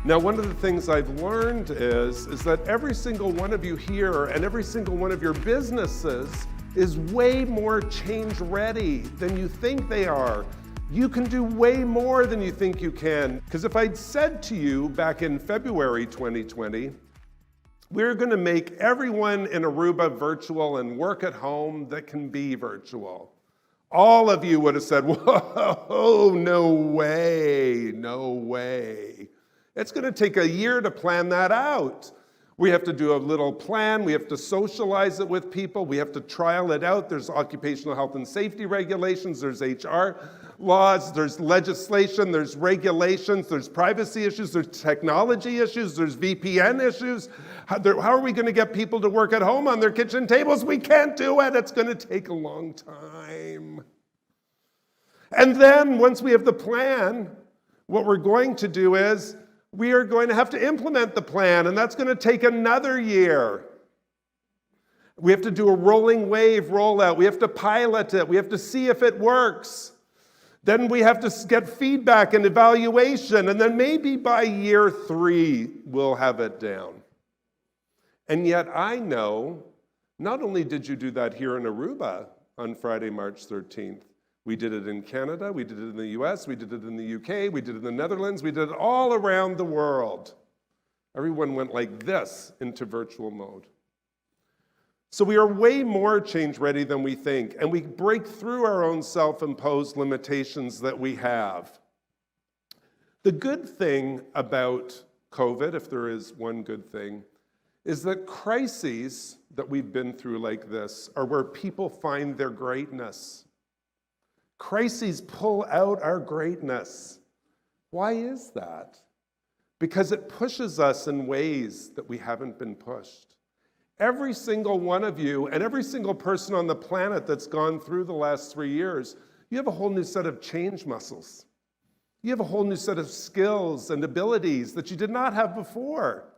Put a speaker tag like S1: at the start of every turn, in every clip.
S1: Now, one of the things I've learned is that every single one of you here and every single one of your businesses is way more change ready than you think they are. You can do way more than you think you can. Because if I'd said to you back in February 2020, we're going to make everyone in Aruba virtual and work at home that can be virtual, all of you would have said, whoa, no way, no way. It's going to take a year to plan that out. We have to do a little plan. We have to socialize it with people. We have to trial it out. There's occupational health and safety regulations. There's HR laws. There's legislation. There's regulations. There's privacy issues. There's technology issues. There's VPN issues. How are we going to get people to work at home on their kitchen tables? We can't do it. It's going to take a long time. And then once we have the plan, what we're going to do is we are going to have to implement the plan, and that's going to take another year. We have to do a rolling wave rollout. We have to pilot it. We have to see if it works. Then we have to get feedback and evaluation, and then maybe by year 3, we'll have it down. And yet I know, not only did you do that here in Aruba on Friday, March 13th, we did it in Canada, we did it in the US, we did it in the UK, we did it in the Netherlands, we did it all around the world. Everyone went like this into virtual mode. So we are way more change ready than we think, and we break through our own self-imposed limitations that we have. The good thing about COVID, if there is one good thing, is that crises that we've been through like this are where people find their greatness. Crises pull out our greatness. Why is that? Because it pushes us in ways that we haven't been pushed. Every single one of you and every single person on the planet that's gone through the last 3 years, you have a whole new set of change muscles. You have a whole new set of skills and abilities that you did not have before.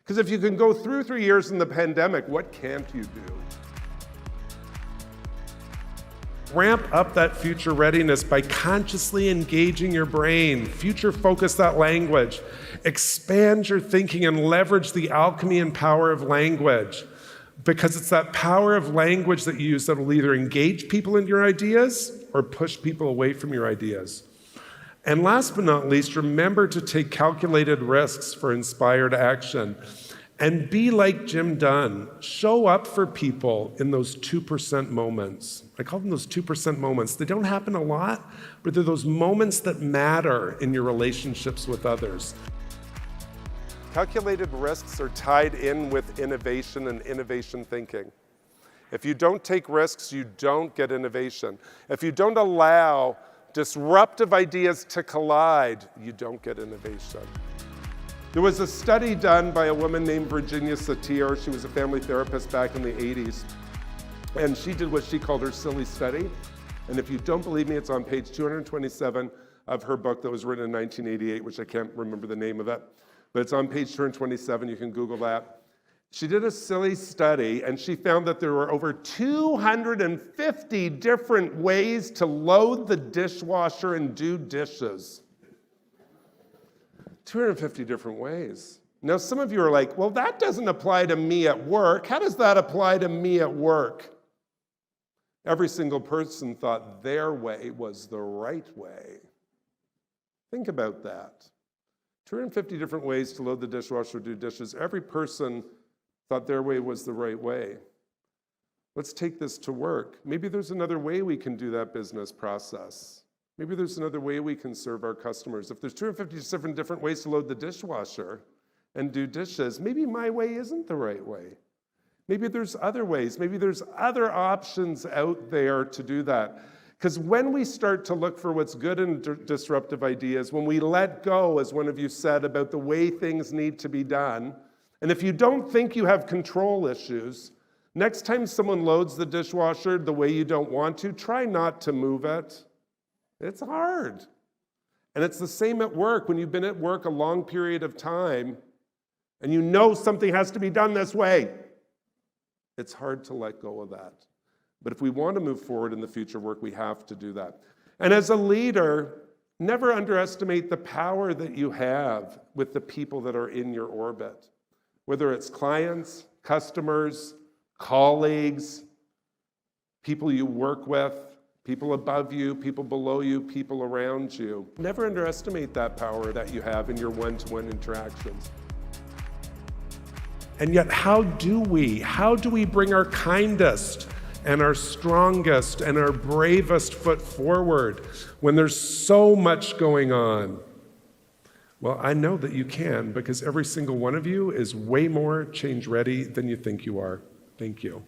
S1: Because if you can go through 3 years in the pandemic, what can't you do? Ramp up that future readiness by consciously engaging your brain. Future focus that language. Expand your thinking and leverage the alchemy and power of language. Because it's that power of language that you use that will either engage people in your ideas or push people away from your ideas. And last but not least, remember to take calculated risks for inspired action. And be like Jim Dunn. Show up for people in those 2% moments. I call them those 2% moments. They don't happen a lot, but they're those moments that matter in your relationships with others. Calculated risks are tied in with innovation and innovation thinking. If you don't take risks, you don't get innovation. If you don't allow disruptive ideas to collide, you don't get innovation. There was a study done by a woman named Virginia Satir. She was a family therapist back in the 80s. And she did what she called her silly study. And if you don't believe me, it's on page 227 of her book that was written in 1988, which I can't remember the name of it. But it's on page 227, you can Google that. She did a silly study, and she found that there were over 250 different ways to load the dishwasher and do dishes. 250 different ways. Now, some of you are like, well, that doesn't apply to me at work. How does that apply to me at work? Every single person thought their way was the right way. Think about that. 250 different ways to load the dishwasher or do dishes. Every person thought their way was the right way. Let's take this to work. Maybe there's another way we can do that business process. Maybe there's another way we can serve our customers. If there's 250 different ways to load the dishwasher and do dishes, maybe my way isn't the right way. Maybe there's other ways. Maybe there's other options out there to do that. Because when we start to look for what's good in disruptive ideas, when we let go, as one of you said, about the way things need to be done, and if you don't think you have control issues, next time someone loads the dishwasher the way you don't want to, try not to move it. It's hard. And it's the same at work. When you've been at work a long period of time and you know something has to be done this way, it's hard to let go of that. But if we want to move forward in the future work, we have to do that. And as a leader, Never underestimate the power that you have with the people that are in your orbit, whether it's clients, customers, colleagues, people you work with, people above you, people below you, people around you. Never underestimate that power that you have in your one-to-one interactions. And yet, how do we bring our kindest and our strongest and our bravest foot forward when there's so much going on? Well, I know that you can, because every single one of you is way more change ready than you think you are. Thank you.